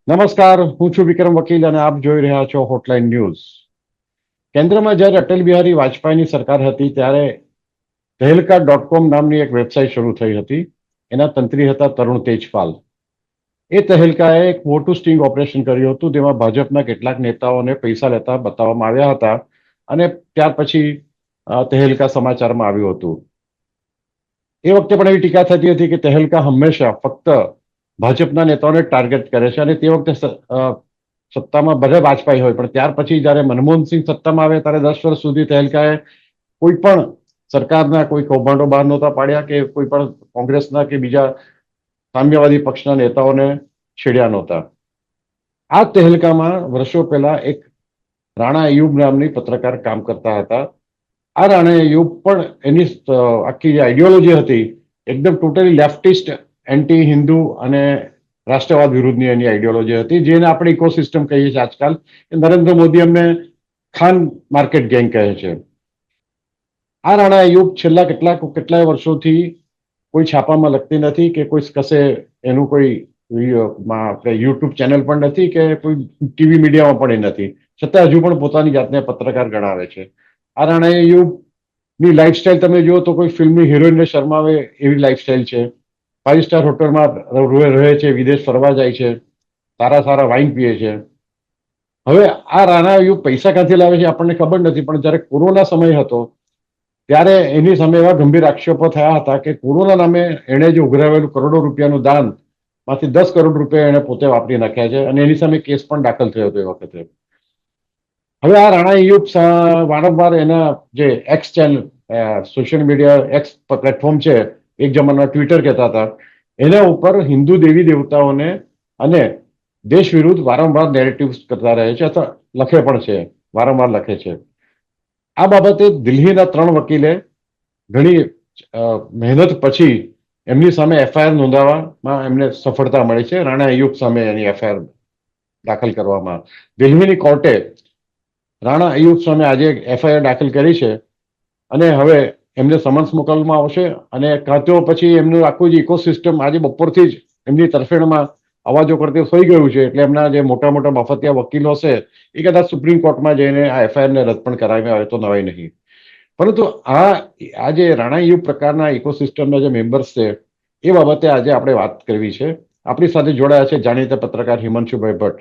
નમસ્કાર, હું છું વિક્રમ વકીલ અને આપ જોઈ રહ્યા છો હોટલાઇન ન્યૂઝ. કેન્દ્રમાં જ્યારે અટલ બિહારી વાજપેયીની સરકાર હતી ત્યારે તહેલકા.com નામની એક વેબસાઇટ શરૂ થઈ હતી. એના તંત્રી હતા તરુણ તેજપાલ. એ તહેલકાએ એક મોટું સ્ટિંગ ઓપરેશન કર્યું હતું, જેમાં ભાજપના કેટલાક નેતાઓને પૈસા લેતા બતાવવામાં આવ્યા હતા અને ત્યાર પછી તહેલકા સમાચારમાં આવ્યું હતું. એ વખતે પણ એવી ટીકા થતી હતી કે તહેલકા હંમેશા ફક્ત ભાજપના નેતાઓને ટાર્ગેટ કરે છે અને તે વખતે સત્તામાં ભલે વાજપેયી હોય પણ ત્યાર પછી જ્યારે મનમોહનસિંહ સત્તામાં આવે ત્યારે 10 વર્ષ સુધી તહેલકાએ કોઈ પણ સરકારના કોઈ કૌભાંડો બહાર નહોતા પાડ્યા કે કોઈ પણ કોંગ્રેસના કે બીજા સામ્યવાદી પક્ષના નેતાઓને છેડ્યા નહોતા. આ તહેલકામાં વર્ષો પહેલા એક રાણા અય્યુબ નામની પત્રકાર કામ કરતા હતા. આ રાણા અય્યુબ પણ એની આખી જે આઈડિયોલોજી હતી એકદમ ટોટલી લેફ્ટિસ્ટ, એન્ટી હિન્દુ અને રાષ્ટ્રવાદ વિરુદ્ધની એની આઈડિયોલોજી હતી, જેને આપણે ઇકોસિસ્ટમ કહીએ છીએ આજકાલ. નરેન્દ્ર મોદી એમને ખાન માર્કેટ ગેંગ કહે છે. આ રાણા અય્યુબ છેલ્લા કેટલાય વર્ષોથી કોઈ છાપામાં લખતી નથી કે કોઈ કશે એનું કોઈ યુટ્યુબ ચેનલ પણ નથી કે કોઈ ટીવી મીડિયામાં પણ એ નથી, છતાં હજુ પણ પોતાની જાતને પત્રકાર ગણાવે છે. આ રાણા અય્યુબની લાઈફસ્ટાઈલ તમે જુઓ તો કોઈ ફિલ્મની હિરોઈનને શરમાવે એવી લાઈફસ્ટાઈલ છે. 5 સ્ટાર હોટલમાં રહે છે, વિદેશ ફરવા જાય છે, સારા સારા વાઇન પીએ છે. હવે આ રાણા અય્યુબ પૈસા ક્યાંથી લાવે છે આપણને ખબર નથી, પણ જ્યારે કોરોના સમય હતો ત્યારે એની સામે એવા ગંભીર આક્ષેપો થયા હતા કે કોરોના નામે એણે જે ઉઘરાવેલું કરોડો રૂપિયાનું દાન માંથી 10 કરોડ રૂપિયા એણે પોતે વાપરી નાખ્યા છે અને એની સામે કેસ પણ દાખલ થયો હતો એ વખતે. હવે આ રાણા અય્યુબ વારંવાર એના જે x channel, social media x platform છે, એક જમાના ટ્વિટર કહેતા હતા, એના ઉપર હિન્દુ દેવી દેવતાઓને અને દેશ વિરુદ્ધ વારંવાર નેરેટિવ્સ કરતા રહે છે અથવા લખે પણ છે, વારંવાર લખે છે. આ બાબતે દિલ્હીના 3 વકીલે ઘણી મહેનત પછી એમની સામે એફઆઈઆર નોંધાવવામાં એમને સફળતા મળી છે. રાણા અય્યુબ સામે એની એફઆઈઆર દાખલ કરવામાં દિલ્હીની કોર્ટે રાણા અય્યુબ સામે આજે એફઆઈઆર દાખલ કરી છે અને હવે એમને સમન્સ મોકલવામાં આવશે અને કાં તો પછી એમનું આખું જ ઇકોસિસ્ટમ આજે બપોરથી જ એમની તરફેણમાં અવાજો કરતી થઈ ગયું છે. એટલે એમના જે મોટા મોટા મફતિયા વકીલો છે એ કદાચ સુપ્રીમ કોર્ટમાં જઈને આ એફઆઈઆરને રદ પણ કરાવ્યા હોય તો નવાઈ નહીં. પરંતુ આ જે રાણા અય્યુબ પ્રકારના ઇકોસિસ્ટમના જે મેમ્બર્સ છે એ બાબતે આજે આપણે વાત કરવી છે. આપણી સાથે જોડાયા છે જાણીતા પત્રકાર હિમાંશુભાઈ ભટ્ટ.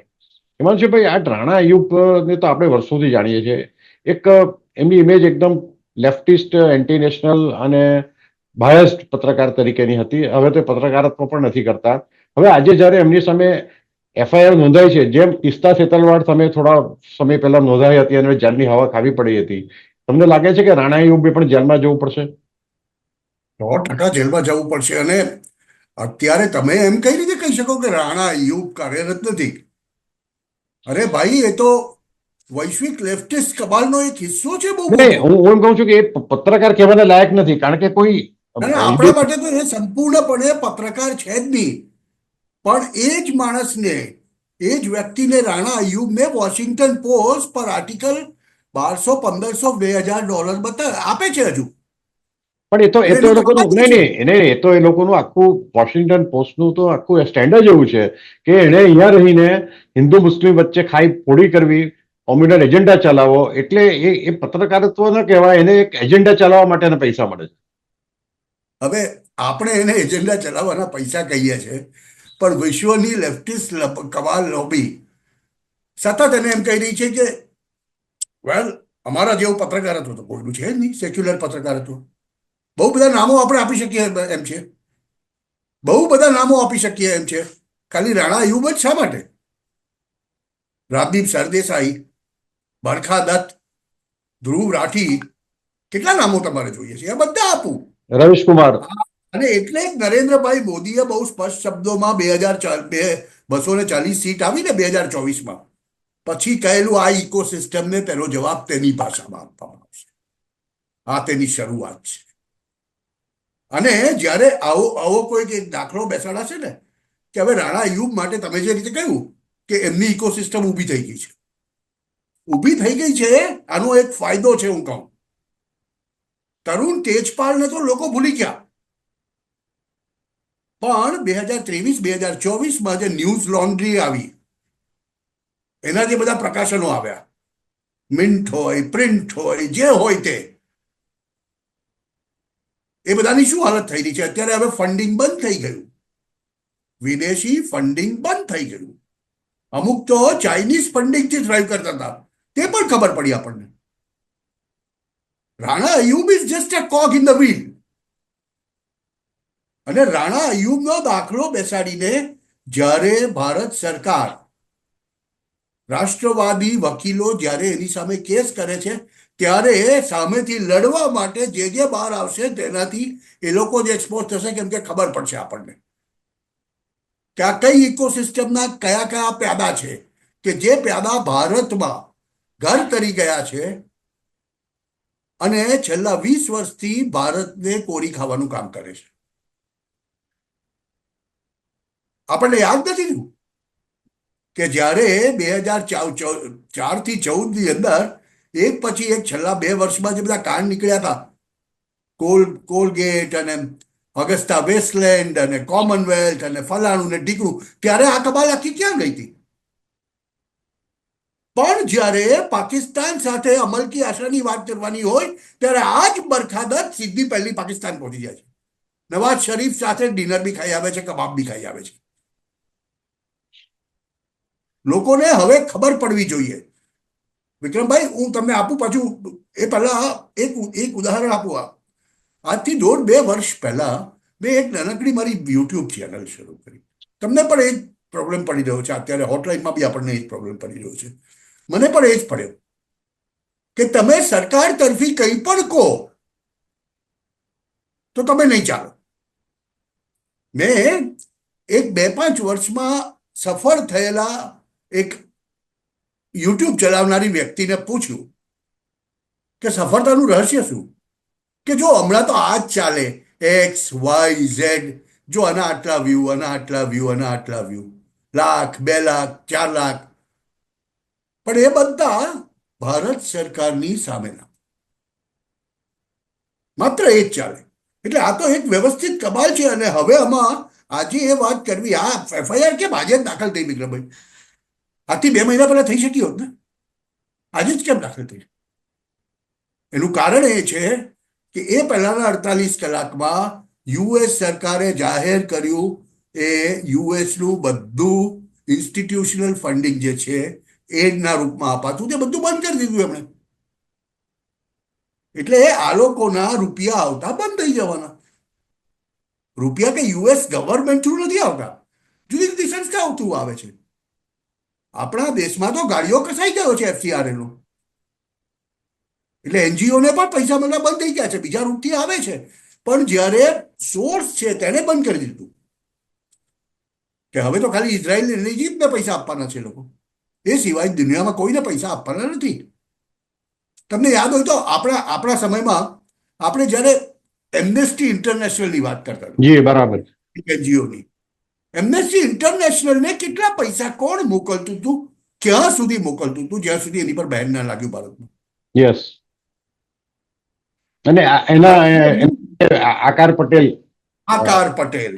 હિમાંશુભાઈ, આ રાણા અય્યુબને તો આપણે વર્ષોથી જાણીએ છીએ. એક એમની ઇમેજ એકદમ લેફ્ટિસ્ટ, એન્ટી નેશનલ અને બાયસ્ડ પત્રકાર તરીકેની હતી. હવે તો પત્રકારત્વ પણ નથી કરતા. હવે આજે જ્યારે એમની સામે એફઆઈઆર નોંધાઈ છે, જેમ તિસ્તા સેતલવાડ સામે થોડા સમય પહેલા નોંધાઈ હતી અને જેલની હવા ખાવી પડી હતી, તમને લાગે છે કે રાણા અય્યુબે પણ જેલમાં જવું પડશે? 100% જેલમાં જવું પડશે. અને અત્યારે તમે એમ કઈ રીતે કહી શકો કે રાણા અય્યુબ કાર્યરત નથી? અરે ભાઈ, એ તો વૈશ્વિક લેફ્ટિસ્ટ કબાલનો એક હિસ્સો છે બહુ નહીં, મોટો. હું એમ કહું છું કે એ પત્રકાર કહેવાના લાયક નથી, કારણ કે કોઈ અને આપણા માટે તો એ સંપૂર્ણપણે પત્રકાર છે જ નહીં. પણ એ જ માણસને, એ જ વ્યક્તિને, રાણા અય્યુબને વોશિંગ્ટન પોસ્ટ પર આર્ટિકલ 1200, 1500, 2000 બતા આપે છે હજુ. પણ એ અને તો એનું એ કામ લોકોનું જ નહીં છે. નહીં એને એ તો એ લોકોનું આખું વોશિંગ્ટન પોસ્ટનું તો આખું સ્ટેન્ડ જ એવું છે કે એણે અહીંયા રહીને હિન્દુ મુસ્લિમ વચ્ચે ખાઈ ફોડી કરવી, કોમ્યુનલ એજન્ડા ચલાવવો. એટલે એ પત્રકારત્વ ન કહેવાય, એને એક એજન્ડા ચલાવવા માટેના પૈસા મળે છે. હવે આપણે એને એજન્ડા ચલાવવાના પૈસા કહીએ છીએ, પણ વિશ્વની લેફ્ટિસ્ટ કબાલ લોબી સતત એને એમ કહી રહી છે કે વેલ, અમારા જેવું પત્રકારત્વ તો કોઈનું છે જ નહીં, સેક્યુલર પત્રકારત્વ. બહુ બધા નામો આપણે આપી શકીએ એમ છે, બહુ બધા નામો આપી શકીએ એમ છે. ખાલી રાણા અય્યુબ જ શા માટે? રાજદીપ સરદેસાઈ, બરખા દત્ત, ધ્રુવ રાઠી, કેટલા નામો તમારે જોઈએ છે? એ બધા આપું. રવીશ કુમાર. અને એટલે જ નરેન્દ્રભાઈ મોદીએ બહુ સ્પષ્ટ શબ્દોમાં 240 સીટ આવી ને 2024માં, પછી કહેલું આ ઇકોસિસ્ટમને તેનો જવાબ તેની ભાષામાં આપવામાં આવશે. આ તેની શરૂઆત છે. અને જ્યારે આવો કોઈ એક દાખલો બેસાડાશે ને કે હવે રાણા અય્યુબ માટે તમે જે રીતે કહ્યું કે એમની ઇકોસિસ્ટમ ઊભી થઈ ગઈ છે, ઊભી થઈ ગઈ છે, આનો એક ફાયદો છે. હું કહું, તરુણ તેજપાલને તો લોકો ભૂલી ગયા, પણ 2023-2024માં જે ન્યૂઝ લોન્ડ્રી આવી એના જે બધા પ્રકાશનો આવ્યા, મિન્ટ હોય, પ્રિન્ટ હોય, જે હોય તે, એ બધાની શું હાલત થઈ રહી છે અત્યારે? હવે ફંડિંગ બંધ થઈ ગયું, વિદેશી ફંડિંગ બંધ થઈ ગયું. અમુક તો ચાઇનીઝ ફંડિંગથી ડ્રાઈવ કરતા હતા, તે પણ ખબર પડી આપણને. Rana Ayyub is just a cog in the wheel. અને રાણા અયુબનો દાખલો બેસાડીને જ્યારે ભારત સરકાર, રાષ્ટ્રવાદી વકીલો જ્યારે એની સામે કેસ કરે છે, ત્યારે સામેથી લડવા માટે જે બહાર આવશે તેનાથી એ લોકો જ એક્સપોઝ થશે, કેમ કે ખબર પડશે આપણને કે આ કઈ ઇકોસિસ્ટમના કયા કયા પ્યાદા છે કે જે પ્યાદા ભારતમાં ઘર કરી ગયા છે અને છેલ્લા 20 વર્ષથી ભારતને કોરી ખાવાનું કામ કરે છે. આપણને યાદ નથી રહ્યું કે જ્યારે 2004 થી 14 ની અંદર એક પછી એક છેલ્લા 2 વર્ષમાં જે બધા કાંડ નીકળ્યા હતા, કોલગેટ અને અગસ્તા વેસ્ટલેન્ડ અને કોમનવેલ્થ અને ફલાણું ને ઢીકણું, ત્યારે આ કબાલ આખી ક્યાં ગઈ હતી? પણ જ્યારે પાકિસ્તાન સાથે અમલ કી આશાની વાત કરવાની હોય ત્યારે આ જ બરખાદત સીધી પહેલી પાકિસ્તાન પહોંચી જાય છે. નવાઝ શરીફ સાથે ડિનર બી ખાઈ આવે છે, કબાબ બી ખાઈ આવે છે. લોકોને હવે ખબર પડવી જોઈએ. વિક્રમભાઈ, હું તમને આપું પાછું, એ પહેલા એક ઉદાહરણ આપું. આજથી 1.5-2 વર્ષ પહેલા મેં એક નાનકડી મારી યુટ્યુબ ચેનલ શરૂ કરી. તમને પણ એ જ પ્રોબ્લેમ પડી રહ્યો છે અત્યારે, હોટલાઇનમાં બી આપણને એ જ પ્રોબ્લેમ પડી રહ્યો છે, મને પણ એ જ પડ્યો કે તમે સરકાર તરફી કંઈ પણ કહો તો તમે નહીં ચાલો. મેં એક 2-5 વર્ષમાં સફળ થયેલા એક યુટ્યુબ ચલાવનારી વ્યક્તિને પૂછ્યું કે સફળતાનું રહસ્ય શું? કે જો હમણાં તો આ જ ચાલે, એક્સ વાય ઝેડ, જો આના આટલા વ્યૂ, આના આટલા વ્યૂ, આના આટલા વ્યૂ, 1 લાખ, 2 લાખ, 4 લાખ, પણ એ બધા ભારત સરકારની સામેના, માત્ર એ જ ચાલે. એટલે આ તો એક વ્યવસ્થિત કબાલ છે. અને હવે આમાં આજે એ વાત કરવી, આ એફઆઈઆર કેમ આજે જ દાખલ થઈ વિક્રમભાઈ? આજથી 2 મહિના પહેલા થઈ શકી હોત ને, આજે જ કેમ દાખલ થઈ? એનું કારણ એ છે કે એ પહેલાના 48 કલાકમાં યુએસ સરકારે જાહેર કર્યું, એ યુએસનું બધું ઇન્સ્ટિટ્યુશનલ ફંડિંગ જે છે એડના રૂપમાં અપાતું, તે બધું બંધ કરી દીધું એમણે. એટલે આ લોકોના રૂપિયા આવતા બંધ થઈ જવાના. રૂપિયા કે યુએસ ગવર્મેન્ટ થ્રુ નથી આવતા, જુદી જુદી સંસ્થાઓ થ્રુ આવે છે. આપણા દેશમાં તો ગાડીઓ કસાઈ ગયો છે FCRA નો, એટલે એનજીઓને પણ પૈસા મળવા બંધ થઈ ગયા છે, બીજા રૂપથી આવે છે. પણ જ્યારે સોર્સ છે તેને બંધ કરી દીધું કે હવે તો ખાલી ઇઝરાયલ અને ઇજિપ્તને પૈસા આપવાના છે લોકો, એ સિવાય દુનિયામાં કોઈને પૈસા આપવાના નથી. તમને યાદ હોય તો આપણા સમયમાં આપણે જ્યારે એમ્નેસ્ટી ઇન્ટરનેશનલની વાત કરતા હતા, જી બરાબર. એનજીઓની, એમ્નેસ્ટી ઇન્ટરનેશનલને કેટલા પૈસા કોણ મોકલતું હતું, ક્યાં સુધી મોકલતું હતું, જ્યાં સુધી એની પર બેન ના લાગ્યું ભારતમાં? યસ. અને આકાર પટેલ, આકાર પટેલ,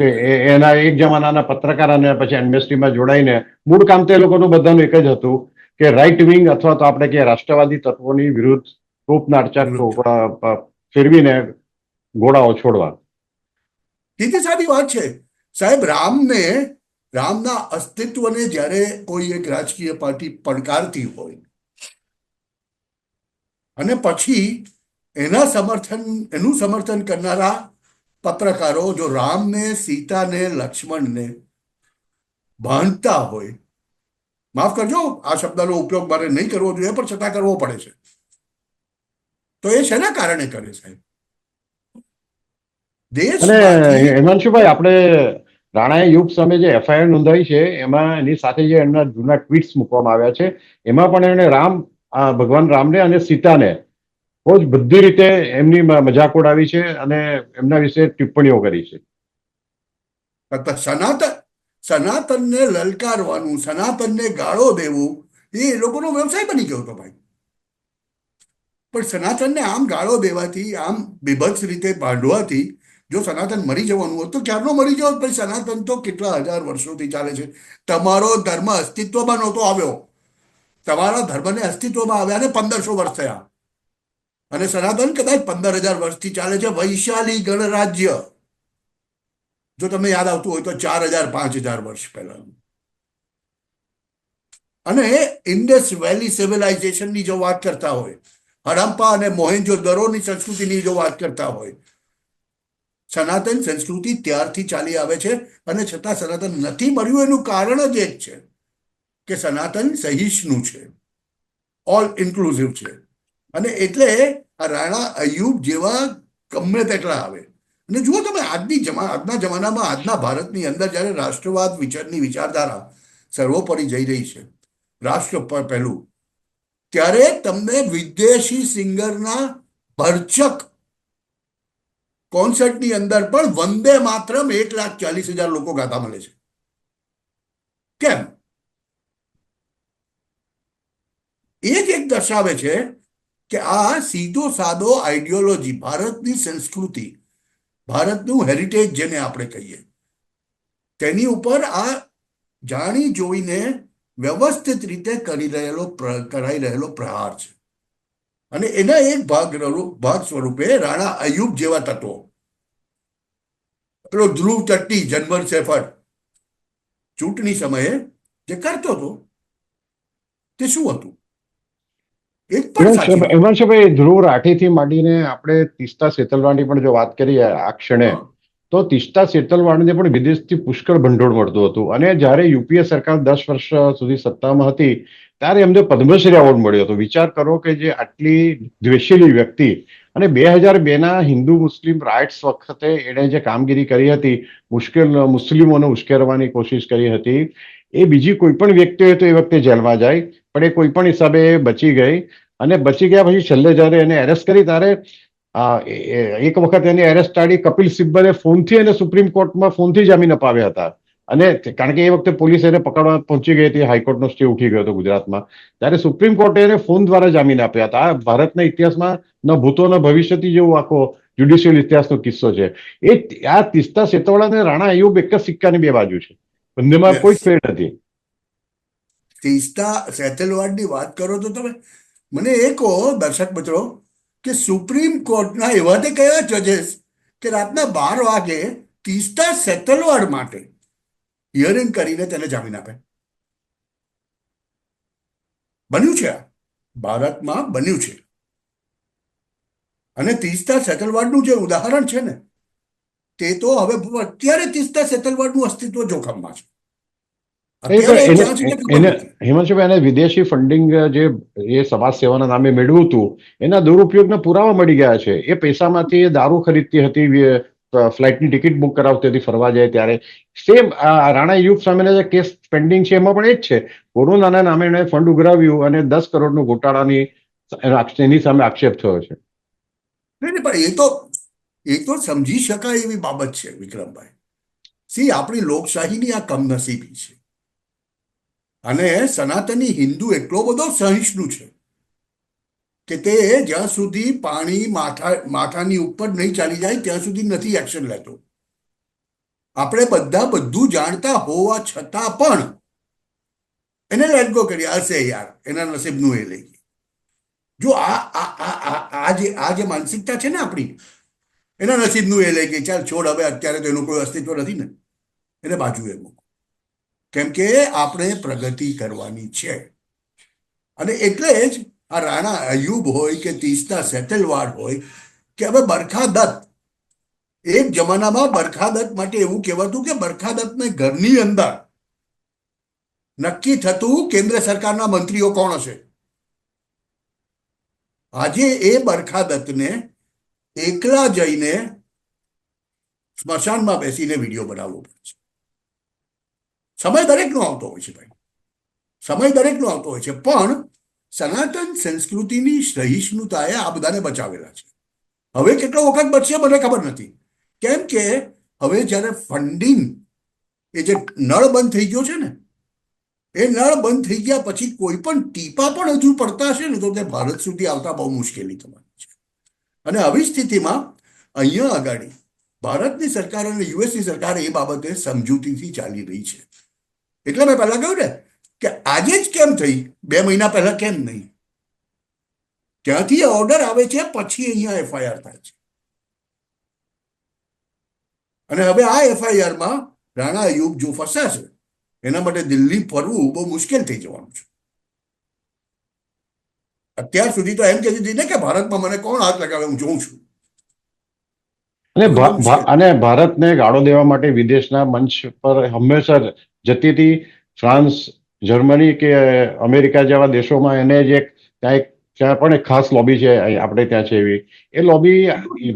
એના એક જમાનાના પત્રકાર અને પછી એમ્નેસ્ટીમાં જોડાઈને મૂળ કામ તો એ લોકોનું બધાનું એક જ હતું કે રાઇટ વિંગ અથવા તો આપણે કે રાષ્ટ્રવાદી તત્વોની વિરુદ્ધ તોપના અડચા ફેરવીને ઘોડાઓ છોડવા. સીધી સાદી વાત છે સાહેબ. રામના અસ્તિત્વને જ્યારે કોઈ એક રાજકીય પાર્ટી પડકારતી હોય અને પછી એનું સમર્થન કરનારા પત્રકારો જો રામને, સીતાને, લક્ષ્મણને બાંધતા હોય, માફ કરજો આ શબ્દનો ઉપયોગ મારે નહીં કરવો જોઈએ પણ છતાં કરવો પડે છે, તો એ શેના કારણે કરે સાહેબ? અને હિમાંશુભાઈ, આપણે રાણા યુગ સામે જે એફઆઈઆર નોંધાઈ છે એમાં એની સાથે જે એમના જૂના ટ્વીટ્સ મૂકવામાં આવ્યા છે એમાં પણ એમણે ભગવાન રામને અને સીતાને બહુ જ બધી રીતે એમની મજાક ઉડાવી છે અને એમના વિશે ટિપ્પણીઓ કરી છે. સનાતનને લલકારવાનું, સનાતનને ગાળો દેવું એ લોકોનો વ્યવસાય બની ગયો હતો ભાઈ. પણ સનાતનને આમ ગાળો દેવાથી, આમ બીભત્સ રીતે ભાંડવાથી જો સનાતન મરી જવાનું હોત તો ક્યારનો મરી ગયો. ભાઈ સનાતન તો કેટલા હજાર વર્ષોથી ચાલે છે. તમારો ધર્મ અસ્તિત્વમાં નહોતો આવ્યો, તમારા ધર્મને અસ્તિત્વમાં આવ્યાને 1500 વર્ષ થયા, અને સનાતન કદાચ 15,000 વર્ષથી ચાલે છે. વૈશાલી ગણરાજ્ય, જો તમને યાદ આવતું હોય તો 4,000-5,000 વર્ષ પહેલાનું. અને ઇન્ડસ વેલી સિવિલાઇઝેશનની જો વાત કરતા હોય, હડપ્પા અને મોહેન્જો દરોની સંસ્કૃતિની જો વાત કરતા હોય, સનાતન સંસ્કૃતિ ત્યારથી ચાલી આવે છે. અને છતાં સનાતન નથી મળ્યું એનું કારણ જ એક છે કે સનાતન સહિષ્ણુ છે, ઓલ ઇન્ક્લુઝિવ છે. અને એટલે આ રાણા અય્યુબ જેવા ગમે તેટલા આવે. અને જુઓ તમે આજના જમાનામાં, આજના ભારતની અંદર જ્યારે રાષ્ટ્રવાદ વિચારની વિચારધારા સર્વોપરી જઈ રહી છે, રાષ્ટ્ર પર પહેલું, ત્યારે તમને વિદેશી સિંગરના ભરચક કોન્સર્ટની અંદર પણ વંદે માતરમ 1,40,000 લોકો ગાતા મળે છે. કેમ? એ જ એક દર્શાવે છે કે આ સીધો સાદો આઈડિયોલોજી, ભારતની સંસ્કૃતિ, ભારતનું હેરિટેજ જેને આપણે કહીએ, તેની ઉપર આ જાણી જોઈને વ્યવસ્થિત રીતે કરાઈ રહેલો પ્રહાર છે. અને એના એક ભાગ સ્વરૂપે રાણા અય્યુબ જેવા તત્વો, પેલો ધ્રુવ ચટ્ટી, જનવર સેફર્ડ, ચૂંટણી સમયે જે કરતો હતો તે શું હતું? એક પણ સાચી વાત. હિમાંશુભાઈ, ધ્રુવ રાઠીથી માંડીને આપણે તીસ્તા સેતલવાડની પણ જો વાત કરીએ આ ક્ષણે, હા, તો તીસ્તા સેતલવાડને પણ વિદેશથી પુષ્કળ ભંડોળ મળતું હતું. અને જ્યારે યુપીએ સરકાર 10 વર્ષ સુધી સત્તામાં હતી ત્યારે એમને પદ્મશ્રી એવોર્ડ મળ્યો હતો. વિચાર કરો કે જે આટલી દ્વેષીલી વ્યક્તિ, અને 2002ના હિન્દુ મુસ્લિમ રાઇટ્સ વખતે એણે જે કામગીરી કરી હતી, મુસ્લિમોને ઉશ્કેરવાની કોશિશ કરી હતી, એ બીજી કોઈ પણ વ્યક્તિ હોય તો એ વખતે જેલમાં જાય, પણ એ કોઈ પણ હિસાબે બચી ગઈ. અને બચી ગયા પછી છેલ્લે જયારે એને એરેસ્ટ કરી ત્યારે એક વખત એની એરેસ્ટ ટાળી કપિલ સિબ્બલે ફોનથી એને સુપ્રીમ કોર્ટમાં ફોનથી જામીન અપાવ્યા હતા. અને કારણ કે એ વખતે પોલીસ એને પકડવા પહોંચી ગઈ હતી, હાઈકોર્ટનો સ્ટે ઉઠી ગયો હતો ગુજરાતમાં, ત્યારે સુપ્રીમ કોર્ટે એને ફોન દ્વારા જામીન આપ્યા હતા. આ ભારતના ઇતિહાસમાં ન ભૂતો ન ભવિષ્યથી જેવો આખો જ્યુડિશિયલ ઇતિહાસનો કિસ્સો છે. આ તીસ્તા સેતવાડા અને રાણા અય્યુબ એક જ સિક્કાની બે બાજુ છે, બંનેમાં કોઈ યસ. જ ફેર નથી. તીસ્તા સેતલવાડની વાત કરો તો તમે મને એ કહો, દર્શક મિત્રો, કે સુપ્રીમ કોર્ટના એવા તે કયા જજેસ કે રાતના 12 વાગે તીસ્તા સેતલવાડ માટે હિયરિંગ કરીને તેને જામીન આપે? બન્યું છે, આ ભારતમાં બન્યું છે. અને તીસ્તા સેતલવાડનું જે ઉદાહરણ છે ને, તે તો હવે અત્યારે તીસ્તા સેતલવાડનું અસ્તિત્વ જોખમમાં છે. અત્યારે ક્યાં છે તે ખબર નથી. હિમાંશુભાઈ, એને વિદેશી ફંડિંગ જે એ સમાજ સેવાના નામે મેળવ્યું હતું, એના દુરુપયોગના પુરાવા મળી ગયા છે. એ પૈસામાંથી એ દારૂ ખરીદતી હતી, ફ્લાઇટની ટિકિટ બુક કરાવતી હતી ફરવા જાય ત્યારે. સેમ રાણા અય્યુબ સામેના જે કેસ પેન્ડિંગ છે એમાં પણ એ જ છે. કોરોનાના નામે એણે ફંડ ઉઘરાવ્યું અને 10 કરોડનું ઘોટાળાની એની સામે આક્ષેપ થયો છે. નહીં, પણ એ તો સમજી શકાય એવી બાબત છે વિક્રમભાઈ. આપણી લોકશાહીની આ કમનસીબી છે. અને સનાતની હિન્દુ એટલો બધો સહિષ્ણુ છે કે તે જ્યાં સુધી પાણી માથાની ઉપર નહીં ચાલી જાય ત્યાં સુધી નથી એક્શન લેતો. આપણે બધા બધું જાણતા હોવા છતાં પણ એને લેટ ગો કરી, હશે યાર, એના નસીબનું એ લઈ ગઈ. જો આ જે માનસિકતા છે ને આપણી, એના નસીબનું એ લઈ ગઈ, ચાલ છોડ, હવે અત્યારે તો એનું કોઈ અસ્તિત્વ નથી ને, એને બાજુએ મૂકો. કેમ કે આપણે પ્રગતિ કરવાની છે. અને એટલે જ આ રાણા અય્યુબ હોય કે તીસ્તા સેતલવાડ હોય કે હવે બરખા દત્ત, એક જમાનામાં બરખા દત્ત માટે એવું કહેવાતું કે બરખા દત્તને ઘરની અંદર નક્કી થતું કેન્દ્ર સરકારના મંત્રીઓ કોણ હશે. આજે એ બરખા દત્તને એકલા જઈને સ્મશાનમાં બેસીને વિડીયો બનાવવો પડે છે. સમય દરેકનો આવતો હોય છે ભાઈ, સમય દરેકનો આવતો હોય છે. પણ સનાતન સંસ્કૃતિની સહિષ્ણુતાએ આ બધાને બચાવેલા છે. હવે કેટલો વખત બચશે મને ખબર નથી. કેમ કે હવે જ્યારે ફંડિંગ, એ જે નળ બંધ થઈ ગયો છે ને, એ નળ બંધ થઈ ગયા પછી કોઈ પણ ટીપા પણ હજુ પડતા હશે ને તો તે ભારત સુધી આવતા બહુ મુશ્કેલી થવાની છે. અને આવી સ્થિતિમાં અહીંયા આગળ ભારતની સરકાર અને યુએસની સરકાર એ બાબતે સમજૂતીથી ચાલી રહી છે. એટલે મેં પહેલા કહ્યું ને કે આજે જ કેમ થઈ, 2 મહિના પહેલા કેમ નહીં? ત્યાંથી ઓર્ડર આવે છે, પછી અહીંયા એફઆઈઆર થાય છે. અને હવે આ એફઆઈઆરમાં રાણા અય્યુબ જો ફસાશે, એના માટે દિલ્હી ફરવું બહુ મુશ્કેલ થઈ જવાનું છે. અત્યાર સુધી તો એમ કહેતી હતી ને કે ભારતમાં મને કોણ હાથ લગાવે, હું જોઉં છું. અને ભારતને ગાળો દેવા માટે વિદેશના મંચ પર હંમેશા જતી હતી. ફ્રાન્સ, જર્મની કે અમેરિકા જેવા દેશોમાં એને જ ત્યાં પણ એક ખાસ લોબી છે, આપણે ત્યાં છે એવી. એ લોબી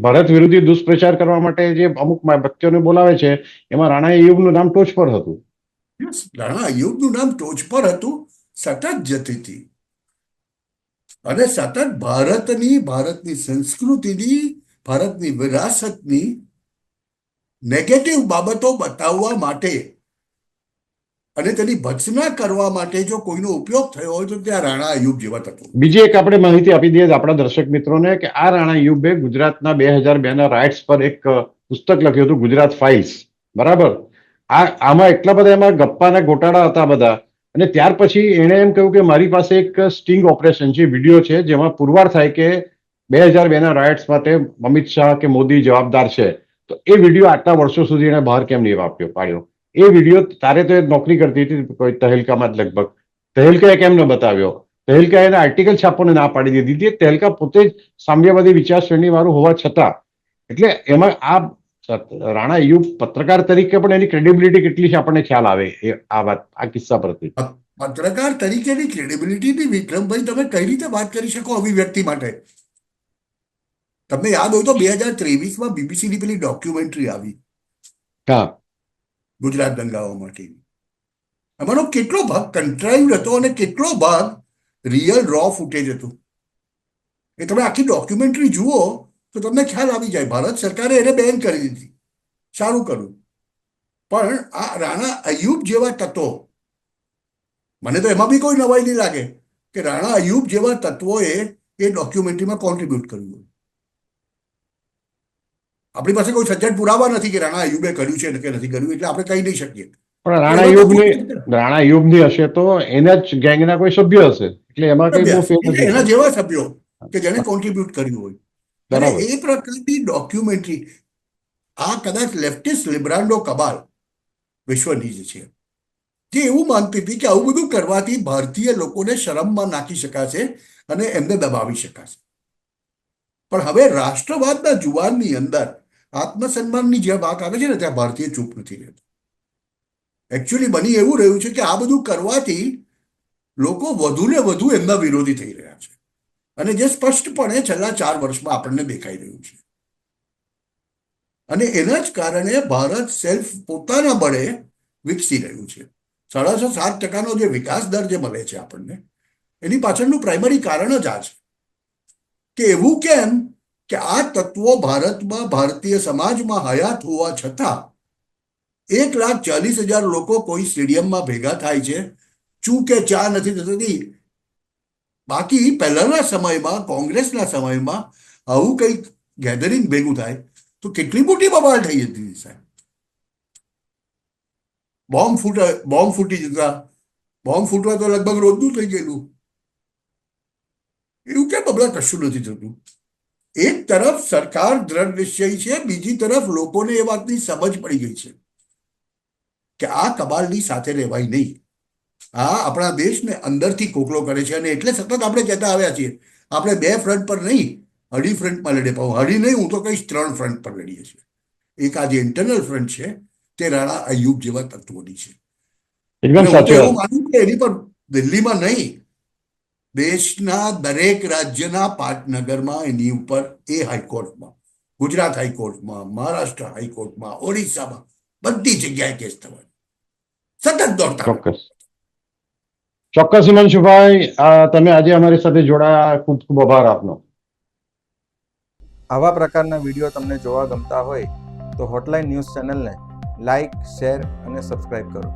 ભારત વિરોધી દુષ્પ્રચાર કરવા માટે જે અમુક વ્યક્તિઓને બોલાવે છે, એમાં રાણા અય્યુબનું નામ ટોચ પર હતું. રાણા અય્યુબનું નામ ટોચ પર હતું, સતત જતી હતી. અને સતત ભારતની સંસ્કૃતિની, ભારતની વિરાસતની નેગેટિવ બાબતો બતાવવા માટે અને તેની ભર્ત્સના કરવા માટે જો કોઈનો ઉપયોગ થયો હોય તો ત્યાં રાણા અય્યુબ જેવા તત્વો. બીજી એક આપણે માહિતી આપી દઈએ આપણા દર્શક મિત્રોને કે આ રાણા અય્યુબે ગુજરાતના 2002ના રાઇટ્સ પર એક પુસ્તક લખ્યું હતું, ગુજરાત ફાઇલ્સ. બરાબર. આમાં એટલા બધા એમાં ગપ્પાના ગોટાળા હતા બધા. અને ત્યાર પછી એણે એમ કહ્યું કે મારી પાસે એક સ્ટિંગ ઓપરેશન છે, વિડીયો છે, જેમાં પુરવાર થાય કે 2002ના રાઇટ્સ માટે અમિત શાહ કે મોદી જવાબદાર છે. તો એ વિડીયો આટલા વર્ષો સુધી એને બહાર કેમ નહીં પાડ્યો? એ વિડીયો તારે તો નોકરી કરતી હતી કોઈ તહેલકામાં જ લગભગ. તહેલકાએ કેમ ન બતાવ્યો? તહેલકાએ એને આર્ટિકલ છાપવાની ના પાડી દીધી હતી. તહેલકા પોતે જ સામ્યવાદી વિચારસરણી વાળું હોવા છતાં. એટલે એમાં આ રાણા અય્યુબ પત્રકાર તરીકે પણ એની ક્રેડિબિલિટી કેટલી છે આપણને ખ્યાલ આવે આ કિસ્સા પરથી. પત્રકાર તરીકેની ક્રેડિબિલિટીની વિક્રમભાઈ તમે કઈ રીતે વાત કરી શકો આવી વ્યક્તિ માટે? તમને યાદ હોય તો 2023માં બીબીસીની પેલી ડોક્યુમેન્ટરી આવી, હા, ગુજરાત દંગાઓ માટેની. એમાંનો કેટલો ભાગ કન્ટ્રાઇવ્ડ હતો અને કેટલો ભાગ રિયલ રો ફૂટેજ હતું. એ તમે આખી ડોક્યુમેન્ટરી જુઓ તો તમને ખ્યાલ આવી જાય. ભારત સરકારે એને બેન કરી દીધી, સારું કર્યું. પણ આ રાણા અય્યુબ જેવા તત્વો, મને તો એમાં બી કોઈ નવાઈ નહીં લાગે કે રાણા અય્યુબ જેવા તત્વોએ એ ડોક્યુમેન્ટરીમાં કોન્ટ્રીબ્યુટ કર્યું. આપણી પાસે કોઈ સજ્જડ પુરાવા નથી કે રાણા અય્યુબે કર્યું છે કે નથી કર્યું, એટલે આપણે કહી નહીં શકીએ. પણ રાણા અય્યુબની હશે તો એના જ ગેંગના કોઈ સભ્ય હશે, એટલે એમાં કઈ બહુ ફેર નથી. એના જેવા સભ્યો કે જેને કોન્ટ્રીબ્યુટ કર્યું હોય. અને એ પ્રકારની ડોક્યુમેન્ટરી, આ કદાચ લેફ્ટિસ્ટ લિબ્રાન્ડો કબાલ વિશ્વની જ છે, જે એવું માનતી હતી કે આવું બધું કરવાથી ભારતીય લોકોને શરમમાં નાખી શકાશે અને એમને દબાવી શકાશે. પણ હવે રાષ્ટ્રવાદના જુવાનની અંદર આત્મસન્માનની જે વાત આવે છે ને, ત્યાં ભારતીય ચૂપ નથી રહેતું. એકચ્યુઅલી બની એવું રહ્યું છે કે આ બધું કરવાથી લોકો વધુ ને વધુ એમના વિરોધી થઈ રહ્યા છે, અને જે સ્પષ્ટપણે છેલ્લા 4 વર્ષમાં આપણને દેખાઈ રહ્યું છે. અને એના જ કારણે ભારત સેલ્ફ પોતાના બળે વિકસી રહ્યું છે. 6.5-7% જે વિકાસ દર જે મળે છે આપણને, એની પાછળનું પ્રાઇમરી કારણ જ આ છે કે એવું કેમ કે આ તત્વો ભારતમાં, ભારતીય સમાજમાં હયાત હોવા છતાં 1,40,000 લોકો કોઈ સ્ટેડિયમમાં ભેગા થાય છે, ચૂ કે ચા નથી થતી. બાકી પહેલાના સમયમાં, કોંગ્રેસના સમયમાં આવું કંઈક ગેધરિંગ ભેગું થાય તો કેટલી મોટી બબાલ થઈ હતી સાહેબ. બોમ્બ ફૂટી જતા, બોમ્બ ફૂટવા તો લગભગ રોજનું થઈ ગયેલું. એવું કેમ બબલા કશું નથી થતું? એક તરફ સરકાર દ્રઢ નિશ્ચયી છે, બીજી તરફ લોકોને એ વાતની સમજ પડી ગઈ છે કે આ કબાલની સાથે રહેવાય નહીં. આ આપણા દેશને અંદરથી ખોખલો કરે છે, અને એટલે સતત આપણે કહેતા આવ્યા છીએ આપણે 2 ફ્રન્ટ પર નહીં, અઢી ફ્રન્ટમાં લડે. પાઉં અઢી નહીં, હું તો કહીશ 3 ફ્રન્ટ પર લડીએ છીએ. એક આ જે ઇન્ટરનલ ફ્રન્ટ છે તે રાણા અય્યુબ જેવા તત્વોની છે. એવું માનું કે એની પર દિલ્હીમાં નહીં, દેશના દરેક રાજ્યના પાટનગરમાં એની ઉપર, એ હાઈકોર્ટમાં, ગુજરાત હાઈકોર્ટમાં, મહારાષ્ટ્ર હાઈકોર્ટમાં, ઓડિશામાં, બધી જગ્યાએ કેસ થવાય, સતત દોડતા. ચોક્કસ હિમાંશુભાઈ, તમે આજે અમારી સાથે જોડાયા, ખૂબ ખૂબ આભાર આપનો. આવા પ્રકારના વિડીયો તમને જોવા ગમતા હોય તો હોટલાઇન ન્યૂઝ ચેનલને લાઇક, શેર અને સબસ્ક્રાઇબ કરો.